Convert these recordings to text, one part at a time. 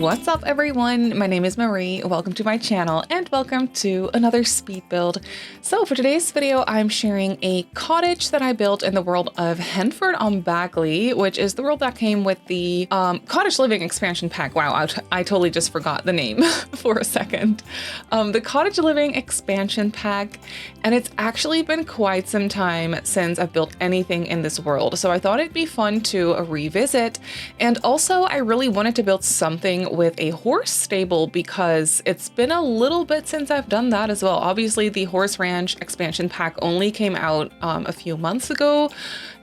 What's up everyone? My name is Marie. Welcome to my channel and welcome to another speed build. So for today's video, I'm sharing a cottage that I built in the world of Henford-on-Bagley, which is the world that came with the Cottage Living expansion pack. Wow, I totally just forgot the name for a second. The Cottage Living expansion pack, and it's actually been quite some time since I've built anything in this world. So I thought it'd be fun to revisit. And also I really wanted to build something with a horse stable because it's been a little bit since I've done that as well. Obviously the Horse Ranch expansion pack only came out a few months ago.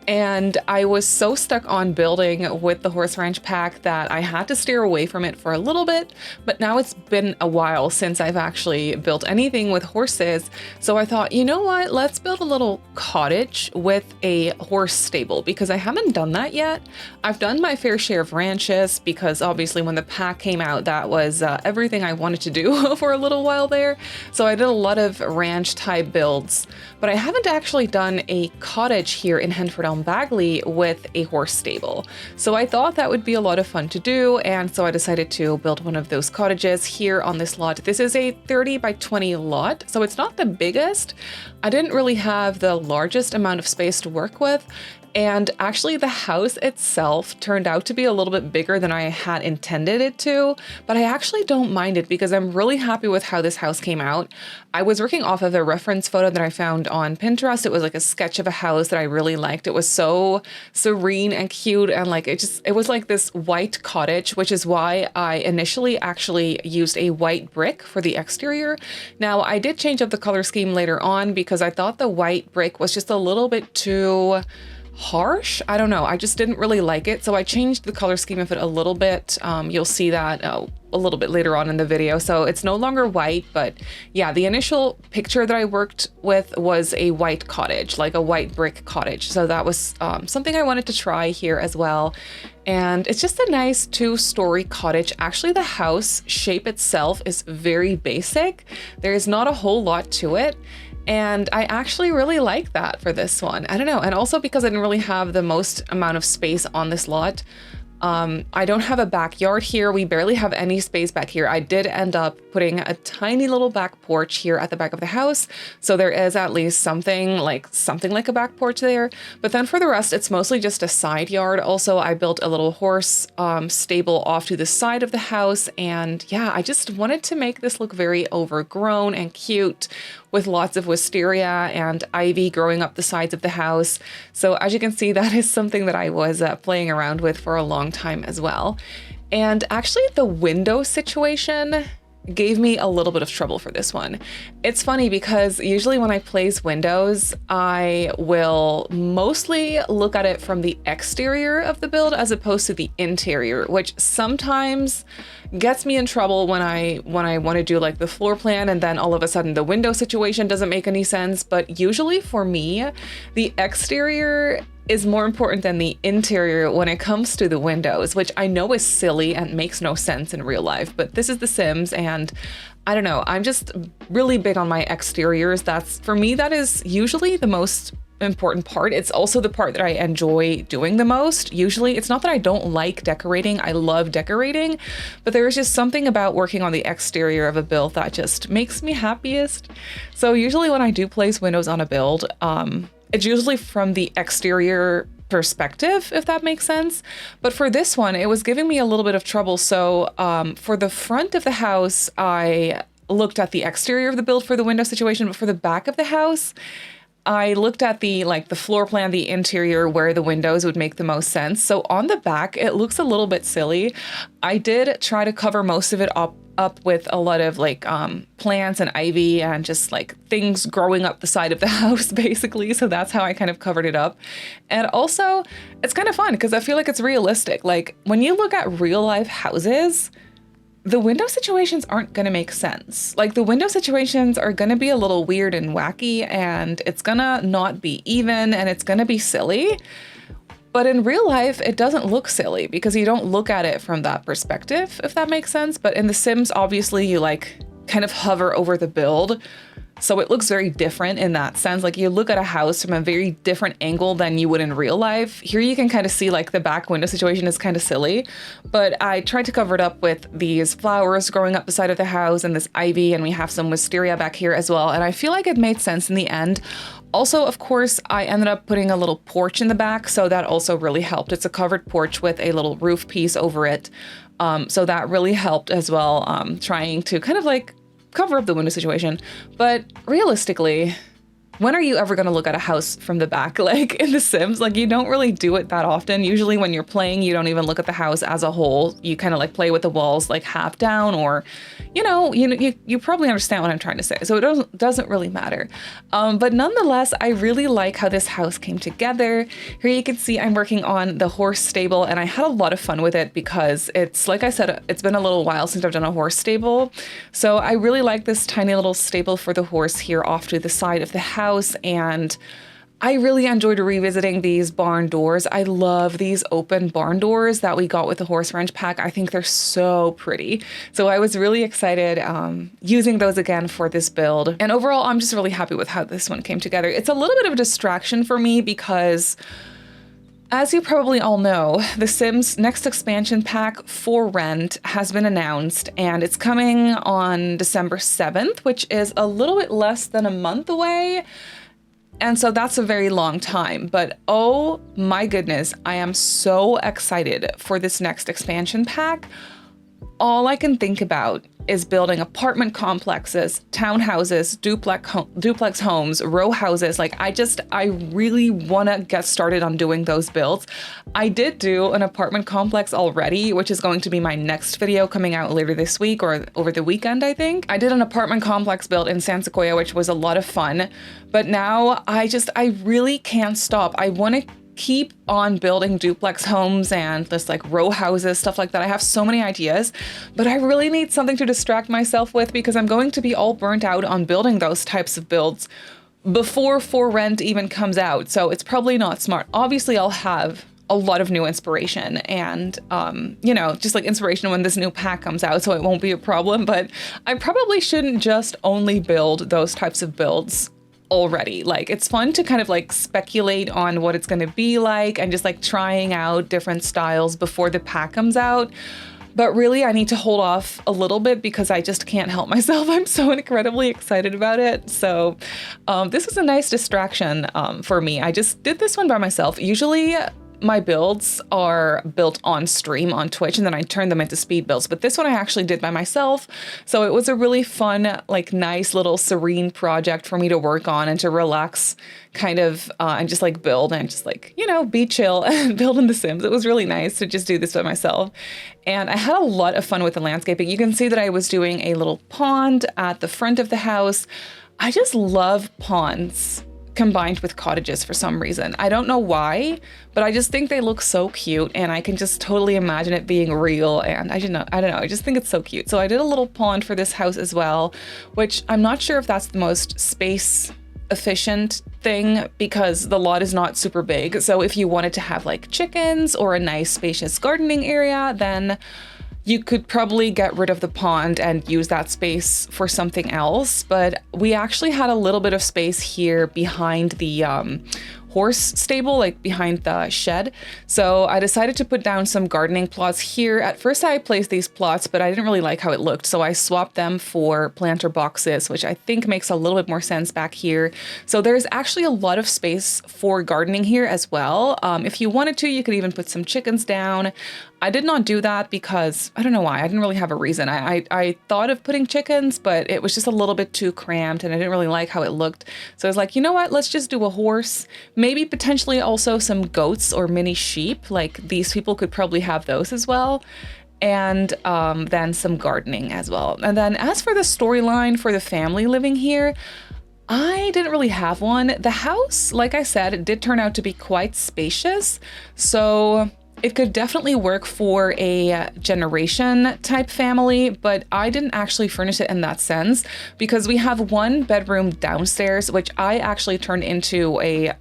And I was so stuck on building with the Horse Ranch pack that I had to steer away from it for a little bit, but now it's been a while since I've actually built anything with horses. So I thought, you know what, let's build a little cottage with a horse stable because I haven't done that yet. I've done my fair share of ranches because obviously when the pack came out, that was everything I wanted to do for a little while there. So I did a lot of ranch type builds, but I haven't actually done a cottage here in Henford-on-Bagley with a horse stable. So I thought that would be a lot of fun to do, and so I decided to build one of those cottages here on this lot. This is a 30 by 20 lot, so it's not the biggest. I didn't really have the largest amount of space to work with. And actually the house itself turned out to be a little bit bigger than I had intended it to, but I actually don't mind it because I'm really happy with how this house came out. I was working off of a reference photo that I found on Pinterest. It was like a sketch of a house that I really liked. It was so serene and cute, and like it was like this white cottage, which is why I initially actually used a white brick for the exterior. Now I did change up the color scheme later on because I thought the white brick was just a little bit too harsh. I don't know. I just didn't really like it. So I changed the color scheme of it a little bit. You'll see that a little bit later on in the video. So it's no longer white, but yeah, the initial picture that I worked with was a white cottage, like a white brick cottage. So that was something I wanted to try here as well. And it's just a nice 2-story cottage. Actually, the house shape itself is very basic. There is not a whole lot to it. And I actually really like that for this one. I don't know. And also because I didn't really have the most amount of space on this lot. I don't have a backyard here. We barely have any space back here. I did end up putting a tiny little back porch here at the back of the house. So there is at least something like a back porch there. But then for the rest, it's mostly just a side yard. Also, I built a little horse stable off to the side of the house. And yeah, I just wanted to make this look very overgrown and cute with lots of wisteria and ivy growing up the sides of the house. So as you can see, that is something that I was playing around with for a long time as well. And actually the window situation gave me a little bit of trouble for this one. It's funny because usually when I place windows, I will mostly look at it from the exterior of the build as opposed to the interior, which sometimes gets me in trouble when I want to do like the floor plan and then all of a sudden the window situation doesn't make any sense. But usually for me, the exterior is more important than the interior when it comes to the windows, which I know is silly and makes no sense in real life, but this is The Sims and I don't know, I'm just really big on my exteriors. For me, that is usually the most important part. It's also the part that I enjoy doing the most. Usually it's not that I don't like decorating. I love decorating, but there is just something about working on the exterior of a build that just makes me happiest. So usually when I do place windows on a build, it's usually from the exterior perspective, if that makes sense. But for this one, it was giving me a little bit of trouble. So for the front of the house, I looked at the exterior of the build for the window situation, but for the back of the house, I looked at the floor plan, the interior where the windows would make the most sense. So on the back, it looks a little bit silly. I did try to cover most of it up with a lot of plants and ivy and just like things growing up the side of the house basically. So that's how I kind of covered it up. And also it's kind of fun because I feel like it's realistic. Like when you look at real life houses, the window situations aren't going to make sense. Like the window situations are going to be a little weird and wacky and it's going to not be even and it's going to be silly. But in real life, it doesn't look silly because you don't look at it from that perspective, if that makes sense. But in The Sims, obviously you kind of hover over the build. So it looks very different in that sense. Like you look at a house from a very different angle than you would in real life. Here you can kind of see like the back window situation is kind of silly, but I tried to cover it up with these flowers growing up beside of the house and this ivy, and we have some wisteria back here as well. And I feel like it made sense in the end. Also, of course, I ended up putting a little porch in the back, so that also really helped. It's a covered porch with a little roof piece over it. So that really helped as well, trying to kind of like cover up the window situation. But realistically, when are you ever going to look at a house from the back? Like in The Sims, like you don't really do it that often. Usually when you're playing, you don't even look at the house as a whole. You kind of like play with the walls like half down, or, you probably understand what I'm trying to say. So it doesn't really matter. But nonetheless, I really like how this house came together. Here you can see I'm working on the horse stable, and I had a lot of fun with it because it's, like I said, it's been a little while since I've done a horse stable. So I really like this tiny little stable for the horse here off to the side of the house. And I really enjoyed revisiting these barn doors. I love these open barn doors that we got with the horse ranch pack. I think they're so pretty. So I was really excited using those again for this build. And overall, I'm just really happy with how this one came together. It's a little bit of a distraction for me because, as you probably all know, The Sims next expansion pack for rent has been announced, and it's coming on December 7th, which is a little bit less than a month away. And so that's a very long time, but oh my goodness, I am so excited for this next expansion pack. All I can think about is building apartment complexes, townhouses, duplex homes, row houses. Like I really want to get started on doing those builds. I did do an apartment complex already, which is going to be my next video coming out later this week or over the weekend, I think. I did an apartment complex build in San Sequoia, which was a lot of fun. But now I really can't stop. I want to keep on building duplex homes and just like row houses, stuff like that. I have so many ideas, but I really need something to distract myself with because I'm going to be all burnt out on building those types of builds before For Rent even comes out. So it's probably not smart. Obviously, I'll have a lot of new inspiration and, just like inspiration when this new pack comes out, so it won't be a problem. But I probably shouldn't just only build those types of builds already. Like it's fun to kind of like speculate on what it's going to be like and just like trying out different styles before the pack comes out. But really I need to hold off a little bit because I just can't help myself. I'm so incredibly excited about it. So this was a nice distraction for me. I just did this one by myself. Usually my builds are built on stream on Twitch and then I turn them into speed builds, but this one I actually did by myself. So it was a really fun, like nice little serene project for me to work on and to relax kind of and just like build and just like, be chill and build in The Sims. It was really nice to just do this by myself. And I had a lot of fun with the landscaping. You can see that I was doing a little pond at the front of the house. I just love ponds combined with cottages for some reason. I don't know why, but I just think they look so cute and I can just totally imagine it being real. And I don't know. I just think it's so cute. So I did a little pond for this house as well, which I'm not sure if that's the most space efficient thing because the lot is not super big. So if you wanted to have like chickens or a nice spacious gardening area, then you could probably get rid of the pond and use that space for something else. But we actually had a little bit of space here behind the horse stable, like behind the shed. So I decided to put down some gardening plots here. At first I placed these plots, but I didn't really like how it looked. So I swapped them for planter boxes, which I think makes a little bit more sense back here. So there's actually a lot of space for gardening here as well. If you wanted to, you could even put some chickens down. I did not do that because I don't know why. I didn't really have a reason. I thought of putting chickens, but it was just a little bit too cramped and I didn't really like how it looked. So I was like, you know what? Let's just do a horse. Maybe potentially also some goats or mini sheep. Like these people could probably have those as well. And then some gardening as well. And then as for the storyline for the family living here, I didn't really have one. The house, like I said, it did turn out to be quite spacious. So it could definitely work for a generation type family, but I didn't actually furnish it in that sense because we have one bedroom downstairs, which I actually turned into a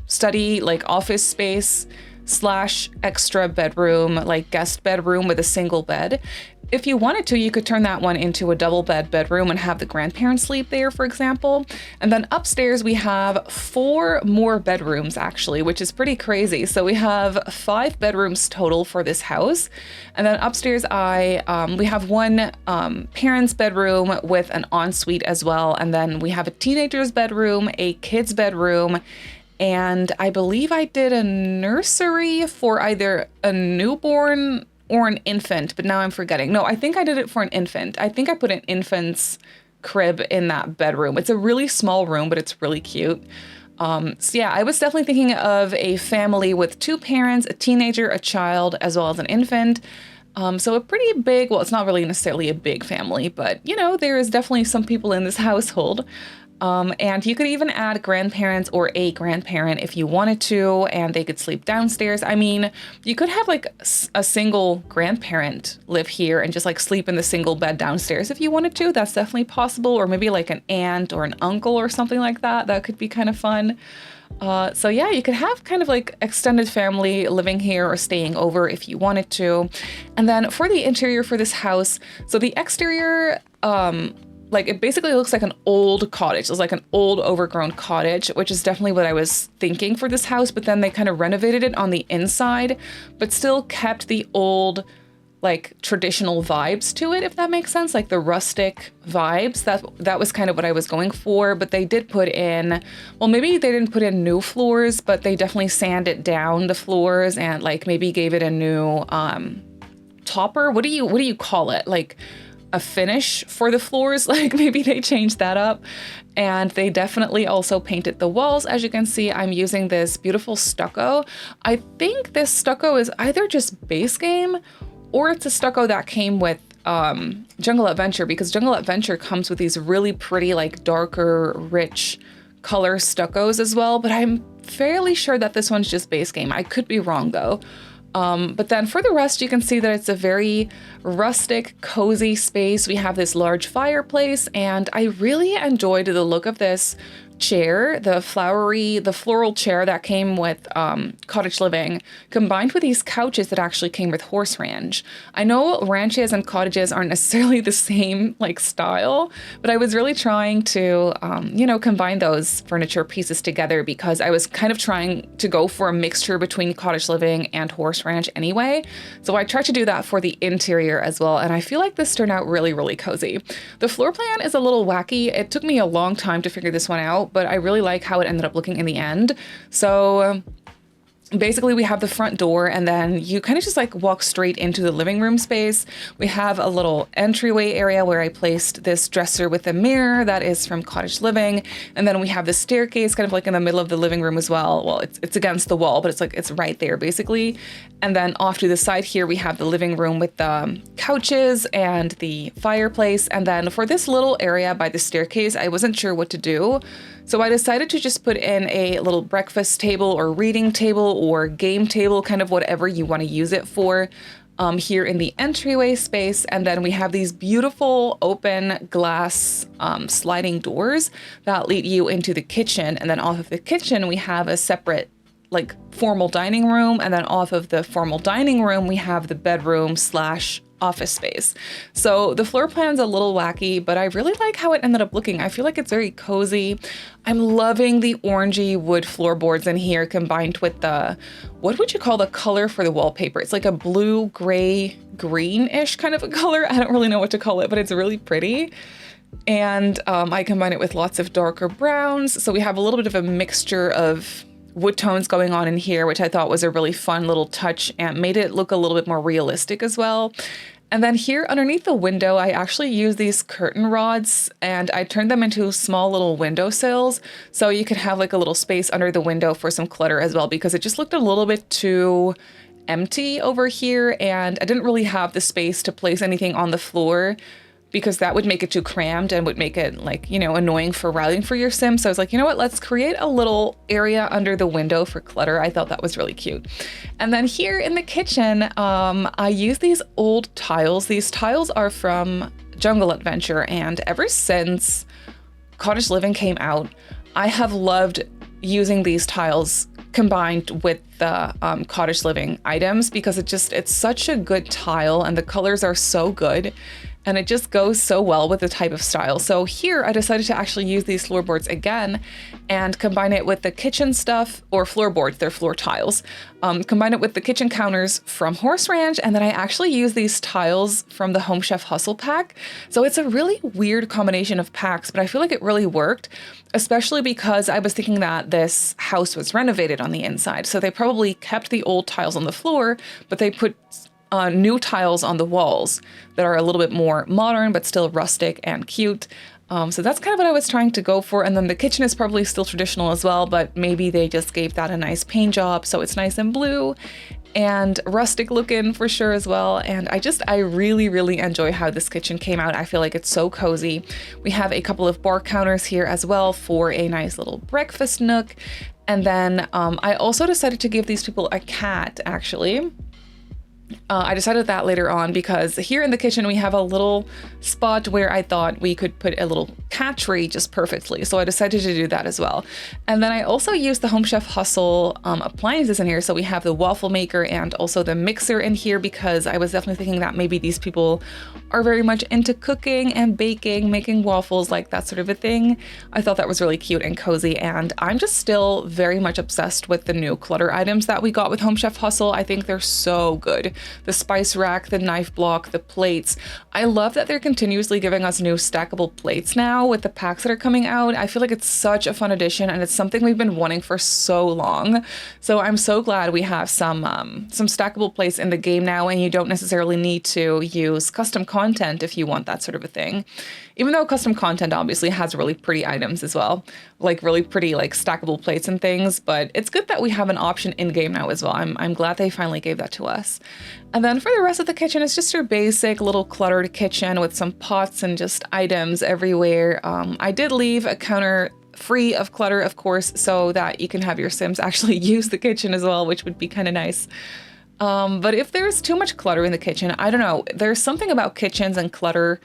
study, like office space slash extra bedroom, like guest bedroom with a single bed. If you wanted to, you could turn that one into a double bedroom and have the grandparents sleep there, for example. And then upstairs we have 4 more bedrooms actually, which is pretty crazy. So we have 5 bedrooms total for this house. And then upstairs we have one parents' bedroom with an ensuite as well. And then we have a teenager's bedroom, a kid's bedroom, and I believe I did a nursery for either a newborn or an infant, but now I'm forgetting. No, I think I did it for an infant. I think I put an infant's crib in that bedroom. It's a really small room, but it's really cute. So yeah, I was definitely thinking of a family with 2 parents, a teenager, a child, as well as an infant. So a pretty big, well, it's not really necessarily a big family, but you know, there is definitely some people in this household. And you could even add grandparents or a grandparent if you wanted to, and they could sleep downstairs. I mean, you could have like a single grandparent live here and just like sleep in the single bed downstairs if you wanted to. That's definitely possible. Or maybe like an aunt or an uncle or something like that. That could be kind of fun. So yeah, you could have kind of like extended family living here or staying over if you wanted to. And then for the interior for this house, so the exterior, like it basically looks like an old cottage. It's like an old overgrown cottage, which is definitely what I was thinking for this house. But then they kind of renovated it on the inside, but still kept the old, like traditional vibes to it, if that makes sense, like the rustic vibes. That was kind of what I was going for. But they did put in, well, maybe they didn't put in new floors, but they definitely sanded down the floors and like maybe gave it a new topper. What do you call it? Like a finish for the floors, like maybe they changed that up. And they definitely also painted the walls. As you can see, I'm using this beautiful stucco. I think this stucco is either just base game or it's a stucco that came with Jungle Adventure, because Jungle Adventure comes with these really pretty, like darker, rich color stuccos as well. But I'm fairly sure that this one's just base game. I could be wrong though. But then for the rest, you can see that it's a very rustic, cozy space. We have this large fireplace, and I really enjoyed the look of this chair, the floral chair that came with Cottage Living, combined with these couches that actually came with horse ranch. I know ranches and cottages aren't necessarily the same like style, but I was really trying to, combine those furniture pieces together because I was kind of trying to go for a mixture between Cottage Living and horse ranch anyway. So I tried to do that for the interior as well, and I feel like this turned out really, really cozy. The floor plan is a little wacky. It took me a long time to figure this one out, but I really like how it ended up looking in the end. So basically we have the front door, and then you kind of just like walk straight into the living room space. We have a little entryway area where I placed this dresser with a mirror that is from Cottage Living. And then we have the staircase kind of like in the middle of the living room as well. Well, it's against the wall, but it's right there basically. And then off to the side here, we have the living room with the couches and the fireplace. And then for this little area by the staircase, I wasn't sure what to do. So I decided to just put in a little breakfast table or reading table or game table, kind of whatever you want to use it for, here in the entryway space. And then we have these beautiful open glass sliding doors that lead you into the kitchen. And then off of the kitchen, we have a separate like formal dining room. And then off of the formal dining room, we have the bedroom / office space. So the floor plan's a little wacky, but I really like how it ended up looking. I feel like it's very cozy. I'm loving the orangey wood floorboards in here combined with the, what would you call the color for the wallpaper? It's like a blue, gray, greenish kind of a color. I don't really know what to call it, but it's really pretty. And I combine it with lots of darker browns. So we have a little bit of a mixture of wood tones going on in here, which I thought was a really fun little touch and made it look a little bit more realistic as well. And then here underneath the window, I actually use these curtain rods and I turned them into small little windowsills. So you could have like a little space under the window for some clutter as well, because it just looked a little bit too empty over here. And I didn't really have the space to place anything on the floor, because that would make it too crammed and would make it like, annoying for routing for your sim. So I was like, you know what, let's create a little area under the window for clutter. I thought that was really cute. And then here in the kitchen, I use these old tiles. These tiles are from Jungle Adventure. And ever since Cottage Living came out, I have loved using these tiles combined with the cottage living items, because it's such a good tile and the colors are so good. And it just goes so well with the type of style. So here I decided to actually use these floorboards again and combine it with the kitchen stuff, or floorboards, they're floor tiles. Combine it with the kitchen counters from Horse Ranch, and then I actually use these tiles from the Home Chef Hustle pack. So it's a really weird combination of packs, but I feel like it really worked, especially because I was thinking that this house was renovated on the inside. So they probably kept the old tiles on the floor, but they put new tiles on the walls that are a little bit more modern, but still rustic and cute. So that's kind of what I was trying to go for. And then the kitchen is probably still traditional as well, but maybe they just gave that a nice paint job. So it's nice and blue and rustic looking for sure as well. And I really, really enjoy how this kitchen came out. I feel like it's so cozy. We have a couple of bar counters here as well for a nice little breakfast nook. And then I also decided to give these people a cat, actually. I decided that later on because here in the kitchen we have a little spot where I thought we could put a little cat tree just perfectly. So I decided to do that as well. And then I also used the Home Chef Hustle appliances in here. So we have the waffle maker and also the mixer in here, because I was definitely thinking that maybe these people are very much into cooking and baking, making waffles, like that sort of a thing. I thought that was really cute and cozy. And I'm just still very much obsessed with the new clutter items that we got with Home Chef Hustle. I think they're so good. The spice rack, the knife block, the plates. I love that they're continuously giving us new stackable plates now with the packs that are coming out. I feel like it's such a fun addition, and it's something we've been wanting for so long. So I'm so glad we have some stackable plates in the game now, and you don't necessarily need to use custom content if you want that sort of a thing. Even though custom content obviously has really pretty items as well, like really pretty like stackable plates and things, but it's good that we have an option in game now as well. I'm glad they finally gave that to us. And then for the rest of the kitchen, it's just your basic little cluttered kitchen with some pots and just items everywhere. I did leave a counter free of clutter, of course, so that you can have your Sims actually use the kitchen as well, which would be kind of nice. But if there's too much clutter in the kitchen, I don't know, there's something about kitchens and clutter.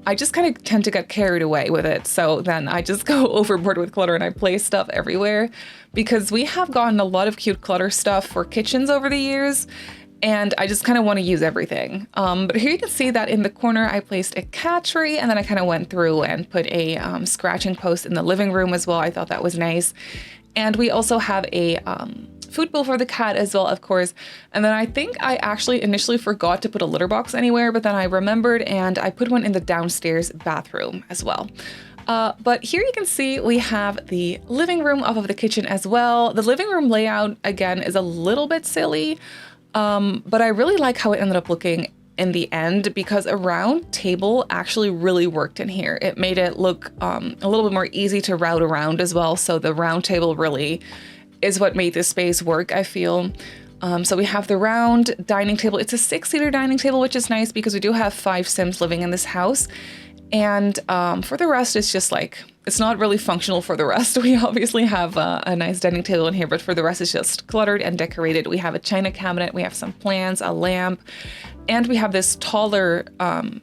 I just kind of tend to get carried away with it. So then I just go overboard with clutter and I place stuff everywhere, because we have gotten a lot of cute clutter stuff for kitchens over the years. And I just kind of want to use everything. But here you can see that in the corner, I placed a cat tree, and then I kind of went through and put a scratching post in the living room as well. I thought that was nice. And we also have a food bowl for the cat as well, of course. And then I think I actually initially forgot to put a litter box anywhere, but then I remembered and I put one in the downstairs bathroom as well. But here you can see we have the living room off of the kitchen as well. The living room layout, again, is a little bit silly. But I really like how it ended up looking in the end, because a round table actually really worked in here. It made it look a little bit more easy to route around as well. So the round table really is what made this space work, I feel. So we have the round dining table. It's a 6-seater dining table, which is nice because we do have 5 Sims living in this house. And for the rest, it's just like, it's not really functional for the rest. We obviously have a nice dining table in here, but for the rest, it's just cluttered and decorated. We have a china cabinet, we have some plants, a lamp, and we have this taller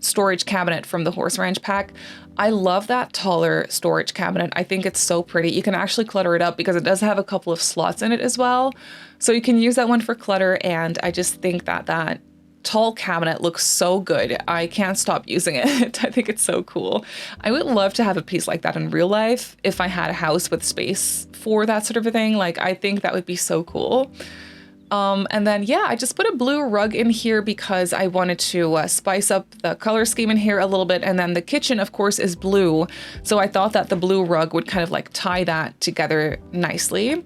storage cabinet from the Horse Ranch pack. I love that taller storage cabinet. I think it's so pretty. You can actually clutter it up because it does have a couple of slots in it as well. So you can use that one for clutter, and I just think that that tall cabinet looks so good. I can't stop using it. I think it's so cool. I would love to have a piece like that in real life if I had a house with space for that sort of a thing. Like, I think that would be so cool. And then, yeah, I just put a blue rug in here because I wanted to spice up the color scheme in here a little bit. And then the kitchen, of course, is blue. So I thought that the blue rug would kind of like tie that together nicely.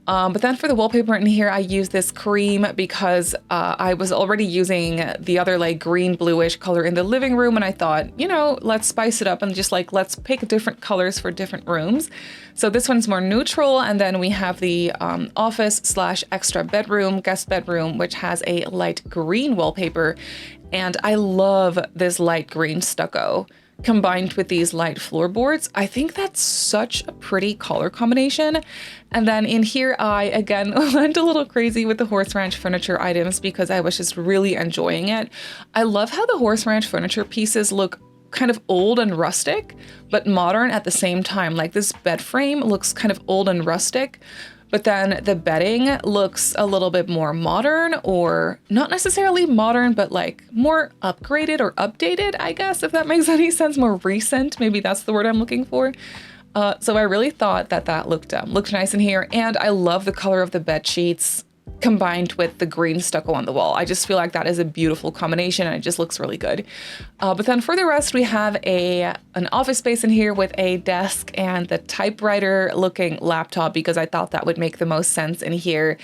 But then for the wallpaper in here, I used this cream because I was already using the other like green bluish color in the living room. And I thought, you know, let's spice it up and just like, let's pick different colors for different rooms. So this one's more neutral. And then we have the office/extra bedroom, guest bedroom, which has a light green wallpaper. And I love this light green stucco combined with these light floorboards. I think that's such a pretty color combination. And then in here, I, again, went a little crazy with the Horse Ranch furniture items because I was just really enjoying it. I love how the Horse Ranch furniture pieces look kind of old and rustic, but modern at the same time. Like this bed frame looks kind of old and rustic, But then the bedding looks a little bit more modern, or not necessarily modern, but like more upgraded or updated, I guess, if that makes any sense, more recent. Maybe that's the word I'm looking for. So I really thought that looked nice in here. And I love the color of the bed sheets combined with the green stucco on the wall. I just feel like that is a beautiful combination and it just looks really good. But then for the rest, we have an office space in here with a desk and the typewriter looking laptop, because I thought that would make the most sense in here.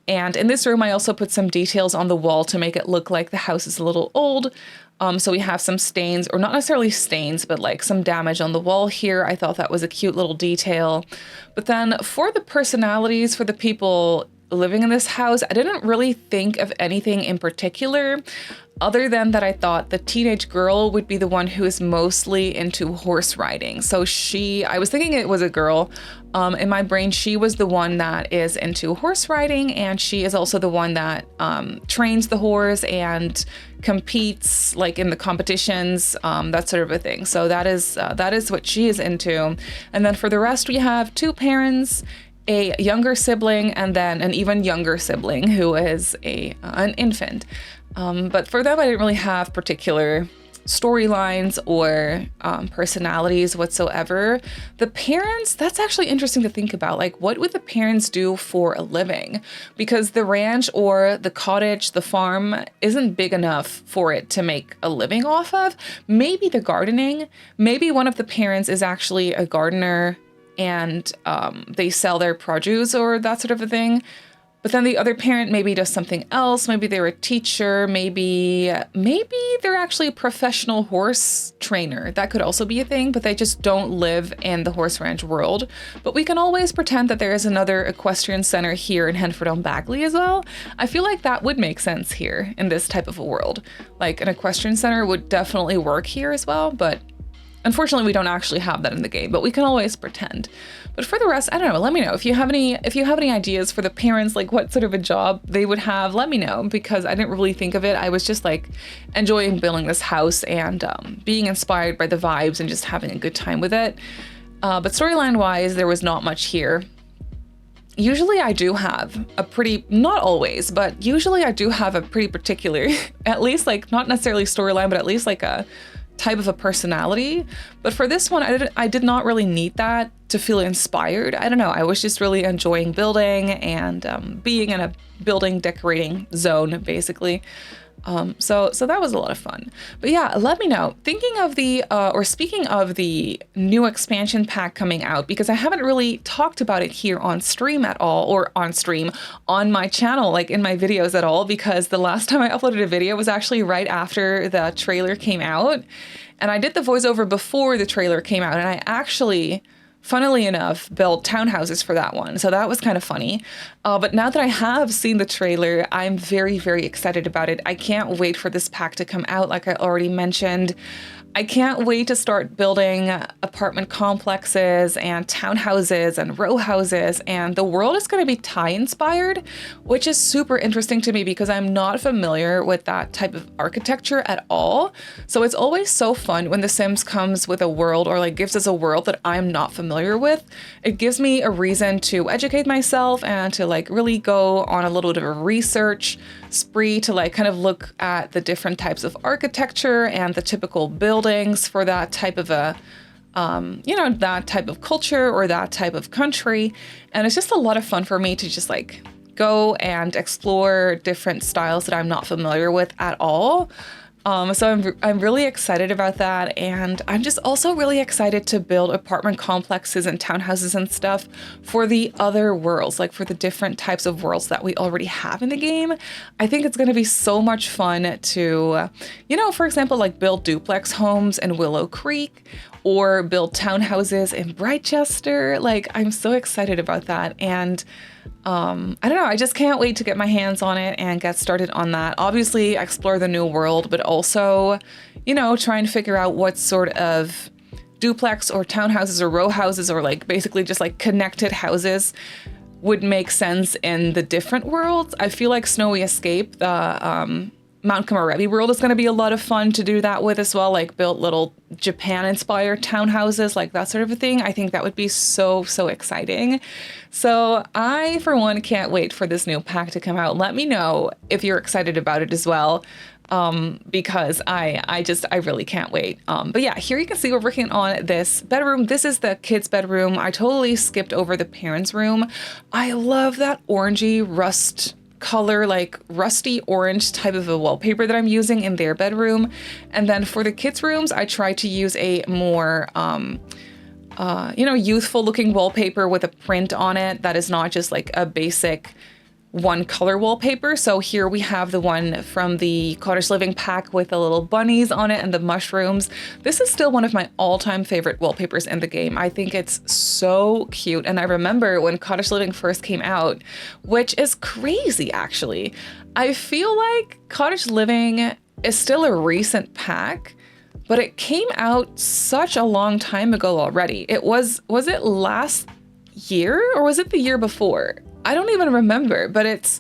And in this room, I also put some details on the wall to make it look like the house is a little old. So we have some stains, or not necessarily stains, but like some damage on the wall here. I thought that was a cute little detail. But then for the personalities, for the people living in this house, I didn't really think of anything in particular, other than that I thought the teenage girl would be the one who is mostly into horse riding. So I was thinking it was a girl. In my brain, she was the one that is into horse riding, and she is also the one that trains the horse and competes like in the competitions, that sort of a thing. So that is what she is into. And then for the rest, we have two parents, a younger sibling, and then an even younger sibling who is an infant. But for them, I didn't really have particular storylines or personalities whatsoever. The parents, that's actually interesting to think about. Like, what would the parents do for a living? Because the ranch or the cottage, the farm, isn't big enough for it to make a living off of. Maybe the gardening. Maybe one of the parents is actually a gardener and they sell their produce or that sort of a thing. But then the other parent maybe does something else. Maybe they're a teacher. Maybe they're actually a professional horse trainer. That could also be a thing, but they just don't live in the horse ranch world. But we can always pretend that there is another equestrian center here in Henford-on-Bagley as well. I feel like that would make sense here in this type of a world. Like, an equestrian center would definitely work here as well, but unfortunately, we don't actually have that in the game, but we can always pretend. But for the rest, I don't know. Let me know if you have any ideas for the parents, like what sort of a job they would have. Let me know, because I didn't really think of it. I was just like enjoying building this house and being inspired by the vibes and just having a good time with it. But storyline wise, there was not much here. Usually I do have a pretty, not always, but usually I do have a pretty particular, at least like not necessarily storyline, but at least like a type of a personality. But for this one, I did not really need that to feel inspired. I don't know. I was just really enjoying building and being in a building decorating zone, basically. So that was a lot of fun. But yeah, let me know. Thinking of speaking of the new expansion pack coming out, because I haven't really talked about it here on stream at all, or on my channel, like in my videos at all, because the last time I uploaded a video was actually right after the trailer came out. And I did the voiceover before the trailer came out, and I actually, funnily enough, built townhouses for that one. So that was kind of funny. But now that I have seen the trailer, I'm very, very excited about it. I can't wait for this pack to come out, like I already mentioned. I can't wait to start building apartment complexes and townhouses and row houses, and the world is going to be Thai inspired, which is super interesting to me because I'm not familiar with that type of architecture at all. So it's always so fun when The Sims comes with a world, or like gives us a world that I'm not familiar with. It gives me a reason to educate myself and to like really go on a little bit of a research spree to like kind of look at the different types of architecture and the typical buildings for that type of a that type of culture or that type of country. And it's just a lot of fun for me to just like go and explore different styles that I'm not familiar with at all. So I'm really excited about that, and I'm just also really excited to build apartment complexes and townhouses and stuff for the other worlds, like for the different types of worlds that we already have in the game. I think it's going to be so much fun to, for example, like build duplex homes in Willow Creek or build townhouses in Brightchester. Like, I'm so excited about that, and I don't know, I just can't wait to get my hands on it and get started on that. Obviously, explore the new world, but also, try and figure out what sort of duplex or townhouses or row houses or like basically just like connected houses would make sense in the different worlds. I feel like Snowy Escape, Mount Kamarebi world is going to be a lot of fun to do that with as well, like build little Japan-inspired townhouses, like that sort of a thing. I think that would be so, so exciting. So I, for one, can't wait for this new pack to come out. Let me know if you're excited about it as well, because I really can't wait. But yeah, here you can see we're working on this bedroom. This is the kids' bedroom. I totally skipped over the parents' room. I love that orangey rust color, like rusty orange type of a wallpaper that I'm using in their bedroom. And then for the kids' rooms, I try to use a more, youthful looking wallpaper with a print on it that is not just like a basic one color wallpaper. So here we have the one from the Cottage Living pack with the little bunnies on it and the mushrooms. This is still one of my all-time favorite wallpapers in the game. I think it's so cute. And I remember when Cottage Living first came out, which is crazy actually. I feel like Cottage Living is still a recent pack, but it came out such a long time ago already. Was it last year or was it the year before? I don't even remember, but it's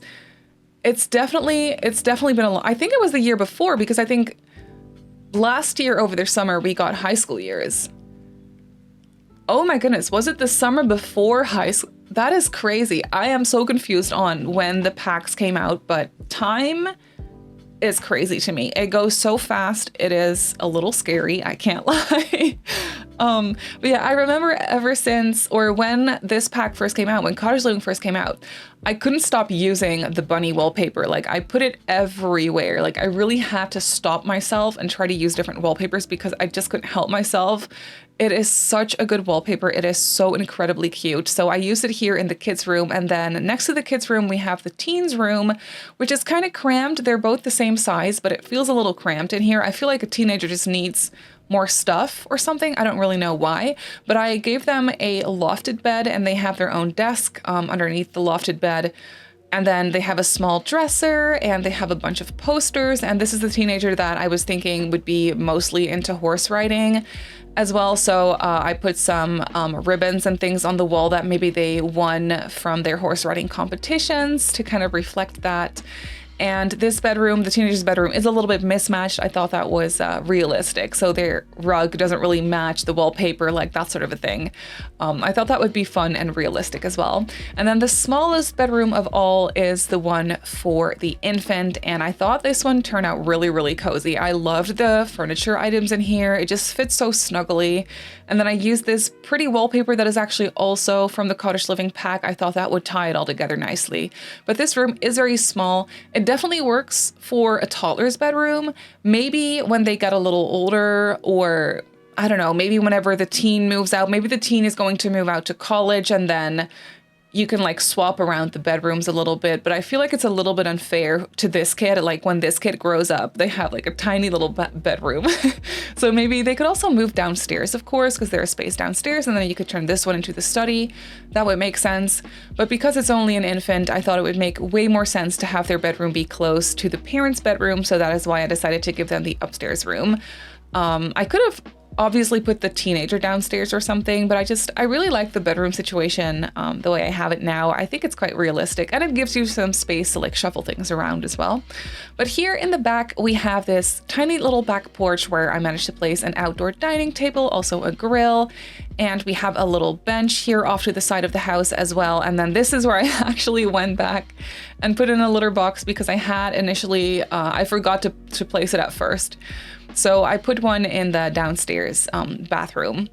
definitely been a long, I think it was the year before, because I think last year over the summer we got high school years. Oh my goodness, was it the summer before high school? That is crazy. I am so confused on when the packs came out, but time is crazy to me. It goes so fast. It is a little scary, I can't lie. But yeah, I remember ever since, or when this pack first came out, when Cottage Living first came out, I couldn't stop using the bunny wallpaper. Like I put it everywhere. Like I really had to stop myself and try to use different wallpapers because I just couldn't help myself. It is such a good wallpaper. It is so incredibly cute. So I used it here in the kids' room. And then next to the kids' room, we have the teens' room, which is kind of cramped. They're both the same size, but it feels a little cramped in here. I feel like a teenager just needs more stuff or something. I don't really know why, but I gave them a lofted bed and they have their own desk underneath the lofted bed. And then they have a small dresser and they have a bunch of posters. And this is the teenager that I was thinking would be mostly into horse riding as well. So I put some ribbons and things on the wall that maybe they won from their horse riding competitions to kind of reflect that. And this bedroom, the teenager's bedroom, is a little bit mismatched. I thought that was realistic. So their rug doesn't really match the wallpaper, like that sort of a thing. I thought that would be fun and realistic as well. And then the smallest bedroom of all is the one for the infant. And I thought this one turned out really, really cozy. I loved the furniture items in here. It just fits so snuggly. And then I used this pretty wallpaper that is actually also from the Cottage Living pack. I thought that would tie it all together nicely. But this room is very small. It definitely works for a toddler's bedroom. Maybe when they get a little older, or I don't know, maybe whenever the teen moves out, maybe the teen is going to move out to college and then you can like swap around the bedrooms a little bit. But I feel like it's a little bit unfair to this kid. Like when this kid grows up, they have like a tiny little bedroom. So maybe they could also move downstairs, of course, because there's space downstairs, and then you could turn this one into the study. That would make sense. But because it's only an infant, I thought it would make way more sense to have their bedroom be close to the parents' bedroom. So that is why I decided to give them the upstairs room. I could have obviously put the teenager downstairs or something, but I really like the bedroom situation the way I have it now. I think it's quite realistic and it gives you some space to like shuffle things around as well. But here in the back, we have this tiny little back porch where I managed to place an outdoor dining table, also a grill, and we have a little bench here off to the side of the house as well. And then this is where I actually went back and put in a litter box because I had initially, I forgot to place it at first. So I put one in the downstairs bathroom.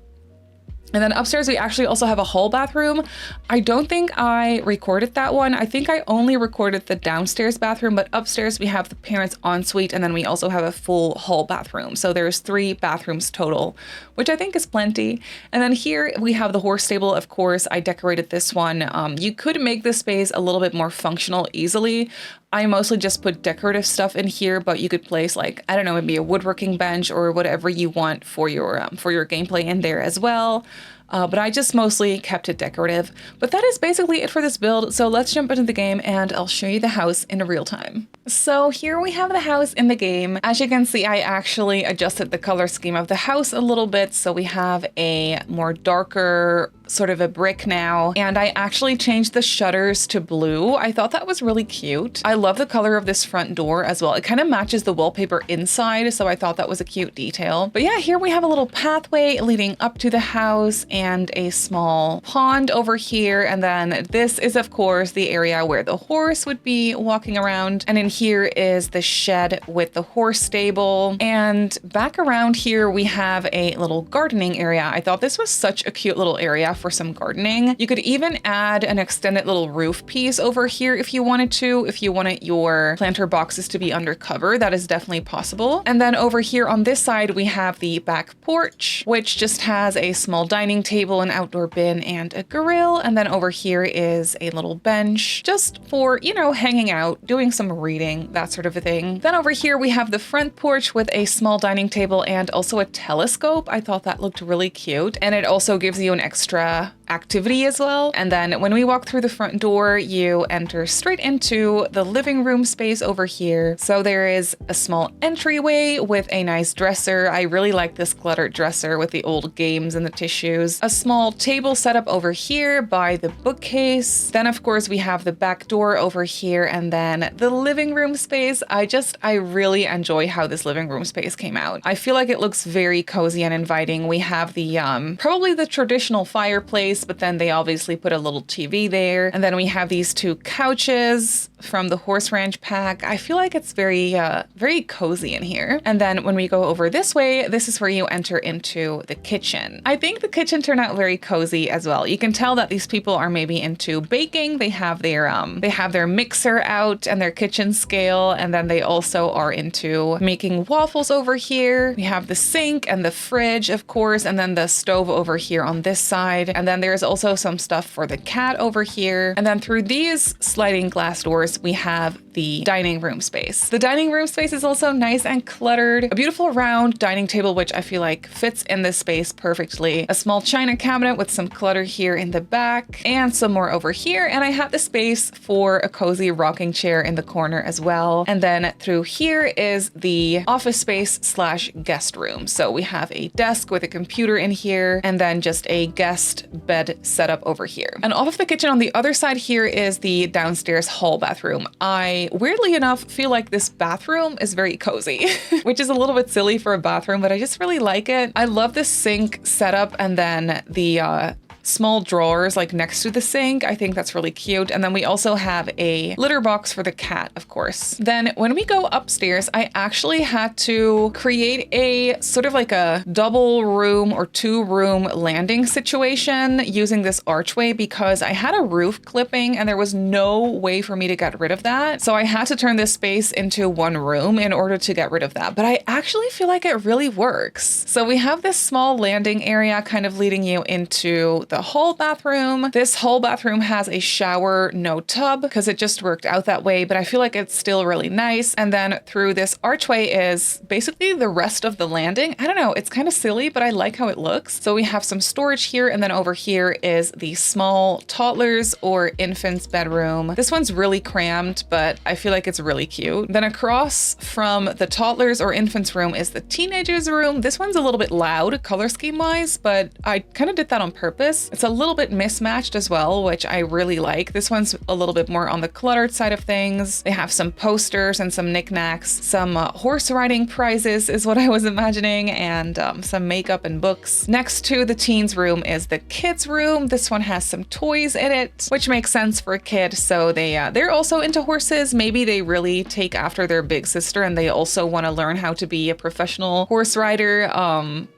And then upstairs, we actually also have a hall bathroom. I don't think I recorded that one. I think I only recorded the downstairs bathroom, but upstairs we have the parents' ensuite, and then we also have a full hall bathroom. So there's 3 bathrooms total, which I think is plenty. And then here we have the horse stable. Of course, I decorated this one. You could make this space a little bit more functional easily. I mostly just put decorative stuff in here, but you could place like, I don't know, maybe a woodworking bench or whatever you want for your gameplay in there as well. But I just mostly kept it decorative. But that is basically it for this build. So let's jump into the game and I'll show you the house in real time. So here we have the house in the game. As you can see, I actually adjusted the color scheme of the house a little bit. So we have a more darker sort of a brick now, and I actually changed the shutters to blue. I thought that was really cute. I love the color of this front door as well. It kind of matches the wallpaper inside, so I thought that was a cute detail. But yeah, here we have a little pathway leading up to the house and a small pond over here, and then this is of course the area where the horse would be walking around, and in here is the shed with the horse stable. And back around here we have a little gardening area. I thought this was such a cute little area for some gardening. You could even add an extended little roof piece over here if you wanted to. If you wanted your planter boxes to be under cover, that is definitely possible. And then over here on this side we have the back porch, which just has a small dining table, an outdoor bin, and a grill. And then over here is a little bench just for, you know, hanging out, doing some reading, that sort of a thing. Then over here we have the front porch with a small dining table and also a telescope. I thought that looked really cute, and it also gives you an extra activity as well. And then when we walk through the front door, you enter straight into the living room space over here. So there is a small entryway with a nice dresser. I really like this cluttered dresser with the old games and the tissues. A small table set up over here by the bookcase. Then of course we have the back door over here, and then the living room space. I really enjoy how this living room space came out. I feel like it looks very cozy and inviting. We have the probably the traditional fireplace, but then they obviously put a little TV there. And then we have these two couches from the horse ranch pack. I feel like it's very cozy in here. And then when we go over this way, this is where you enter into the kitchen. I think the kitchen turned out very cozy as well. You can tell that these people are maybe into baking. They have their mixer out and their kitchen scale, and then they also are into making waffles over here. We have the sink and the fridge, of course, and then the stove over here on this side. And then there's also some stuff for the cat over here. And then through these sliding glass doors, we have the dining room space. The dining room space is also nice and cluttered. A beautiful round dining table, which I feel like fits in this space perfectly. A small china cabinet with some clutter here in the back and some more over here. And I have the space for a cozy rocking chair in the corner as well. And then through here is the office space slash guest room. So we have a desk with a computer in here, and then just a guest bed setup over here. And off of the kitchen on the other side here is the downstairs hall bathroom. I weirdly enough feel like this bathroom is very cozy, which is a little bit silly for a bathroom, but I just really like it. I love the sink setup, and then the small drawers like next to the sink. I think that's really cute. And then we also have a litter box for the cat, of course. Then when we go upstairs, I actually had to create a sort of like a double room or 2-room landing situation using this archway because I had a roof clipping and there was no way for me to get rid of that. So I had to turn this space into 1 room in order to get rid of that. But I actually feel like it really works. So we have this small landing area kind of leading you into the hall bathroom. This hall bathroom has a shower, no tub, because it just worked out that way, but I feel like it's still really nice. And then through this archway is basically the rest of the landing. I don't know, it's kind of silly, but I like how it looks. So we have some storage here, and then over here is the small toddlers or infants bedroom. This one's really crammed, but I feel like it's really cute. Then across from the toddlers or infants room is the teenagers room. This one's a little bit loud color scheme wise, but I kind of did that on purpose. It's a little bit mismatched as well, which I really like. This one's a little bit more on the cluttered side of things. They have some posters and some knickknacks, some horse riding prizes is what I was imagining, and some makeup and books. Next to the teens room is the kids room. This one has some toys in it, which makes sense for a kid. So they're also into horses. Maybe they really take after their big sister and they also want to learn how to be a professional horse rider.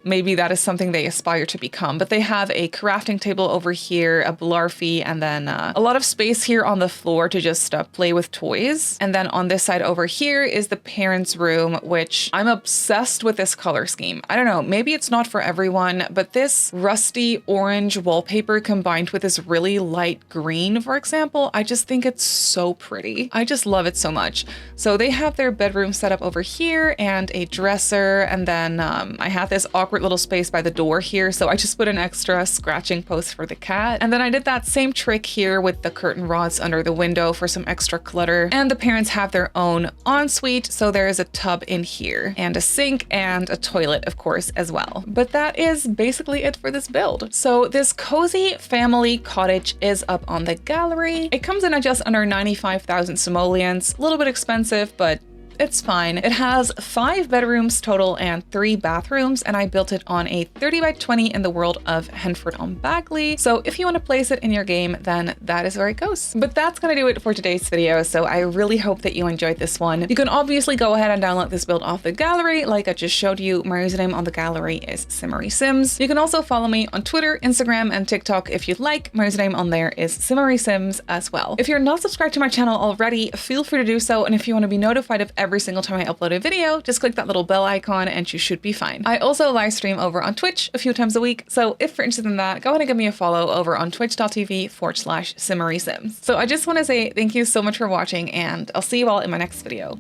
Maybe that is something they aspire to become, but they have a crafting table over here, a blarfy, and then a lot of space here on the floor to just play with toys. And then on this side over here is the parents' room, which I'm obsessed with this color scheme. I don't know, maybe it's not for everyone, but this rusty orange wallpaper combined with this really light green, for example, I just think it's so pretty. I just love it so much. So they have their bedroom set up over here and a dresser, and then I have this awkward little space by the door here, so I just put an extra scratching hiding post for the cat. And then I did that same trick here with the curtain rods under the window for some extra clutter. And the parents have their own ensuite, so there is a tub in here and a sink and a toilet, of course, as well. But that is basically it for this build. So this cozy family cottage is up on the gallery. It comes in at just under 95,000 simoleons, a little bit expensive, but it's fine. It has 5 bedrooms total and 3 bathrooms, and I built it on a 30 by 20 in the world of Henford-on-Bagley. So if you want to place it in your game, then that is where it goes. But that's gonna do it for today's video. So I really hope that you enjoyed this one. You can obviously go ahead and download this build off the gallery. Like I just showed you, my username on the gallery is Simmary Sims. You can also follow me on Twitter, Instagram, and TikTok if you'd like. My username on there is Simmary Sims as well. If you're not subscribed to my channel already, feel free to do so. And if you want to be notified of every single time I upload a video, just click that little bell icon and you should be fine. I also live stream over on Twitch a few times a week, so if you're interested in that, go ahead and give me a follow over on twitch.tv/SimmarySims. So I just want to say thank you so much for watching, and I'll see you all in my next video.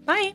Bye!